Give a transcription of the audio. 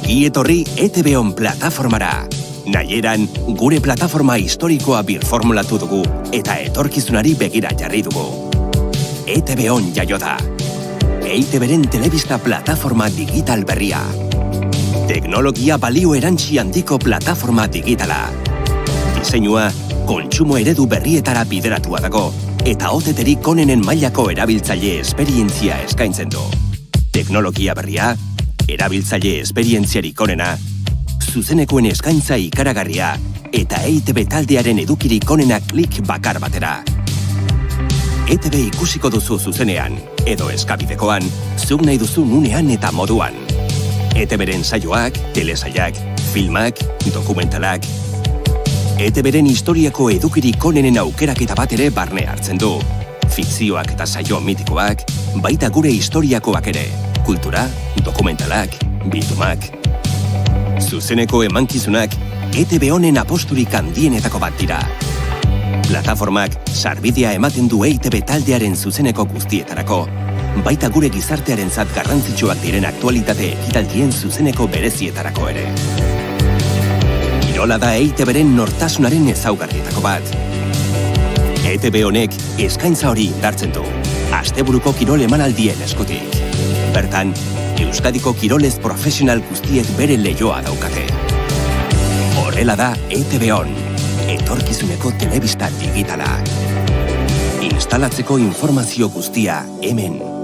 Ongi etorri ETV-on plataformara. Nahieran, gure plataforma historikoa birformulatu dugu eta etorkizunari begira jarri dugu. ETV-on jaio da. EITB-ren telebista plataforma digital berria. Teknologia balio erantsi handiko plataforma digitala. Diseinua, kontsumo eredu berrietara bideratua dago eta OTT-rik onenen mailako erabiltzaile esperientzia eskaintzen du. Teknologia berria, erabiltzaile esperientziarik onena, zuzenekoen eskaintza ikaragarria eta EITB taldearen edukirik onena klik bakar batera. ETB ikusiko duzu zuzenean, edo eskabidekoan, zuk nahi duzun unean eta moduan. ETB-ren saioak, telesaiak, filmak, dokumentalak. ETB-ren historiako edukirik onenen aukeraketa bat ere barne hartzen du. Fikzioak eta saio mitikoak, baita gure historiakoak ere, kultura, dokumentalak, bildumak. Zuzeneko emankizunak, ETB honen aposturik handienetako bat dira. Plataformak sarbidea ematen du EITB taldearen zuzeneko guztietarako, baita gure gizartearen zat garrantzitsuak diren aktualitate ekitaldien zuzeneko berezietarako ere. Kirola da EITB-ren nortasunaren ezaugarrietako bat. ETB honek eskaintza hori indartzen du, asteburuko kirol emanaldien eskutik. Bertan, Euskadiko kirolez profesional guztiek bere leioa daukate. Horrela da ETB-on, etorkizuneko telebista digitala. Instalatzeko informazio guztia hemen.